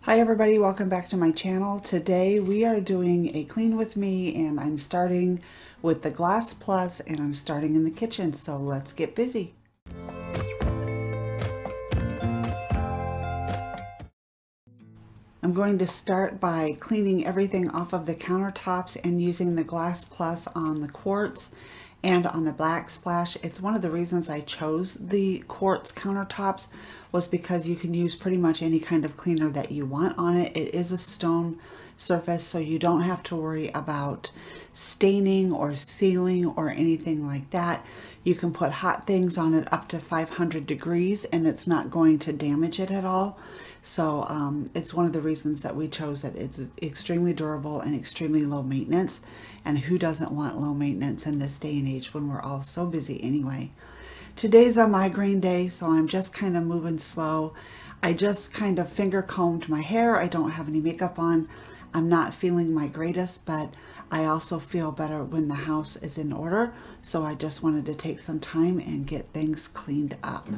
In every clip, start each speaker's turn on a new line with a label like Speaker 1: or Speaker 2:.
Speaker 1: Hi everybody, welcome back to my channel. Today we are doing a clean with me and I'm starting with the Glass Plus and I'm starting in the kitchen, so let's get busy. I'm going to start by cleaning everything off of the countertops and using the Glass Plus on the quartz and on the backsplash. It's one of the reasons I chose the quartz countertops was because you can use pretty much any kind of cleaner that you want on it. It is a stone surface, so you don't have to worry about staining or sealing or anything like that. You can put hot things on it up to 500 degrees and it's not going to damage it at all. So it's one of the reasons that we chose it. It's extremely durable and extremely low maintenance. And who doesn't want low maintenance in this day and age when we're all so busy anyway? Today's a migraine day, so I'm just kind of moving slow. I just kind of finger combed my hair. I don't have any makeup on. I'm not feeling my greatest, but I also feel better when the house is in order. So I just wanted to take some time and get things cleaned up.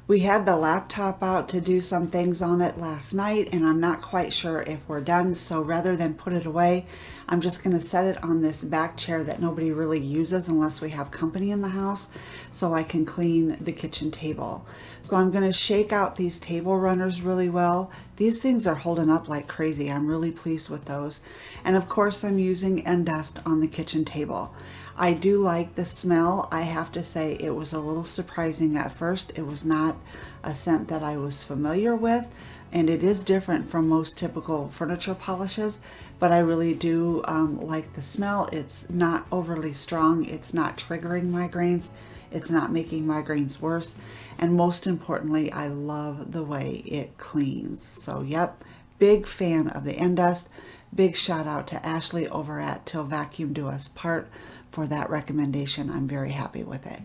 Speaker 1: We had the laptop out to do some things on it last night and I'm not quite sure if we're done, so rather than put it away, I'm just going to set it on this back chair that nobody really uses unless we have company in the house, so I can clean the kitchen table. So I'm going to shake out these table runners really well. These things are holding up like crazy. I'm really pleased with those. And of course I'm using end dust on the kitchen table. I do like the smell. I have to say it was a little surprising at first. It was not a scent that I was familiar with, and it is different from most typical furniture polishes, but I really do like the smell. It's not overly strong. It's not triggering migraines. It's not making migraines worse. And most importantly, I love the way it cleans. So yep, big fan of the end dust. Big shout out to Ashley over at Till Vacuum Do Us Part for that recommendation. I'm very happy with it.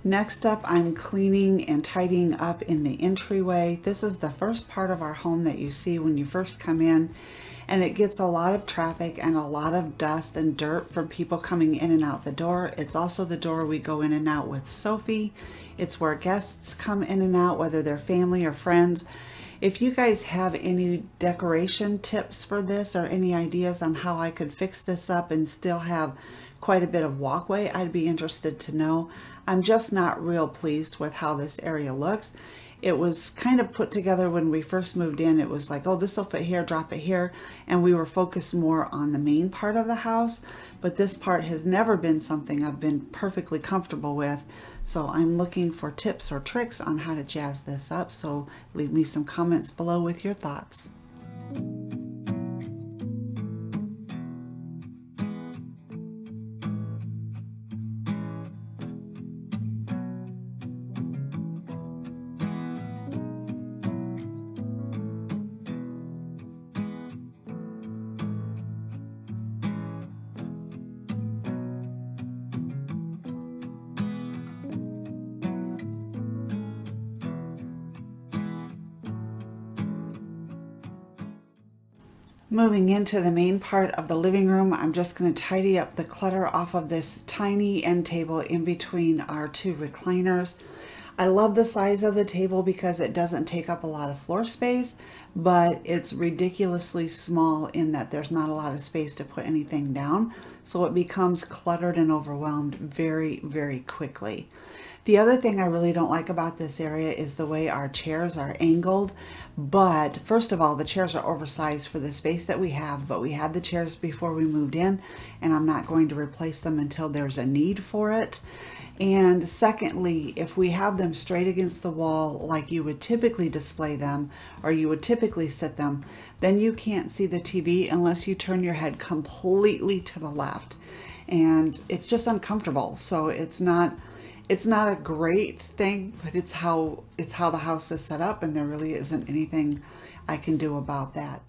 Speaker 1: Next up, I'm cleaning and tidying up in the entryway. This is the first part of our home that you see when you first come in, and it gets a lot of traffic and a lot of dust and dirt from people coming in and out the door. It's also the door we go in and out with Sophie. It's where guests come in and out, whether they're family or friends. If you guys have any decoration tips for this or any ideas on how I could fix this up and still have quite a bit of walkway, I'd be interested to know. I'm just not real pleased with how this area looks. It was kind of put together when we first moved in. It was like, oh, this will fit here, drop it here. And we were focused more on the main part of the house. But this part has never been something I've been perfectly comfortable with. So I'm looking for tips or tricks on how to jazz this up. So leave me some comments below with your thoughts. Moving into the main part of the living room, I'm just going to tidy up the clutter off of this tiny end table in between our two recliners. I love the size of the table because it doesn't take up a lot of floor space, but it's ridiculously small in that there's not a lot of space to put anything down. So it becomes cluttered and overwhelmed very, very quickly. The other thing I really don't like about this area is the way our chairs are angled. But first of all, the chairs are oversized for the space that we have, but we had the chairs before we moved in, and I'm not going to replace them until there's a need for it. And secondly, if we have them straight against the wall like you would typically display them or you would typically sit them, then you can't see the TV unless you turn your head completely to the left. And it's just uncomfortable. So it's not a great thing, but it's how the house is set up, and there really isn't anything I can do about that.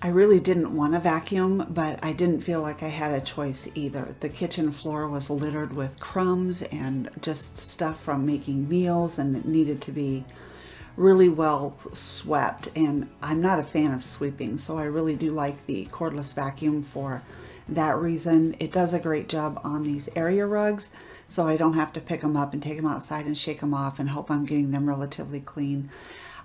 Speaker 1: I really didn't want to vacuum, but I didn't feel like I had a choice either. The kitchen floor was littered with crumbs and just stuff from making meals, and it needed to be really well swept. And I'm not a fan of sweeping, so I really do like the cordless vacuum for that reason. It does a great job on these area rugs, so I don't have to pick them up and take them outside and shake them off and hope I'm getting them relatively clean.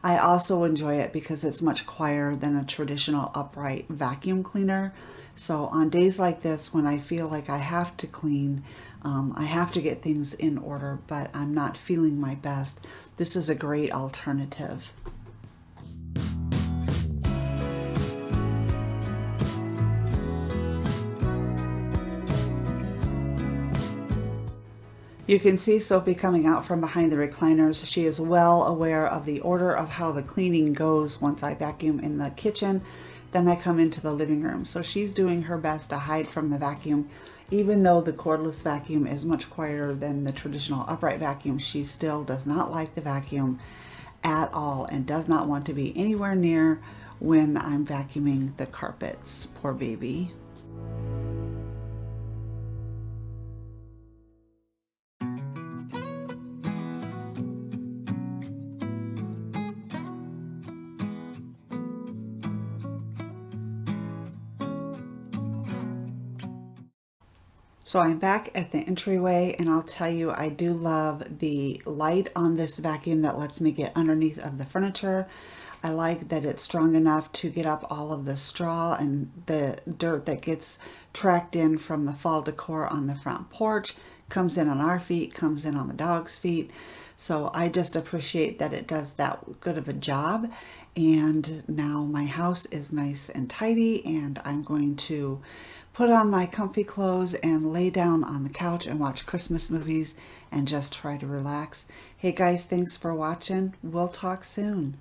Speaker 1: I also enjoy it because it's much quieter than a traditional upright vacuum cleaner. So on days like this, when I feel like I have to clean, I have to get things in order, but I'm not feeling my best, this is a great alternative. You can see Sophie coming out from behind the recliners. She is well aware of the order of how the cleaning goes. Once I vacuum in the kitchen, then I come into the living room. So she's doing her best to hide from the vacuum. Even though the cordless vacuum is much quieter than the traditional upright vacuum, she still does not like the vacuum at all and does not want to be anywhere near when I'm vacuuming the carpets. Poor baby. So I'm back at the entryway, and I'll tell you, I do love the light on this vacuum that lets me get underneath of the furniture. I like that it's strong enough to get up all of the straw and the dirt that gets tracked in from the fall decor on the front porch, comes in on our feet, comes in on the dog's feet. So I just appreciate that it does that good of a job. And now my house is nice and tidy, and I'm going to put on my comfy clothes and lay down on the couch and watch Christmas movies and just try to relax. Hey guys, thanks for watching. We'll talk soon.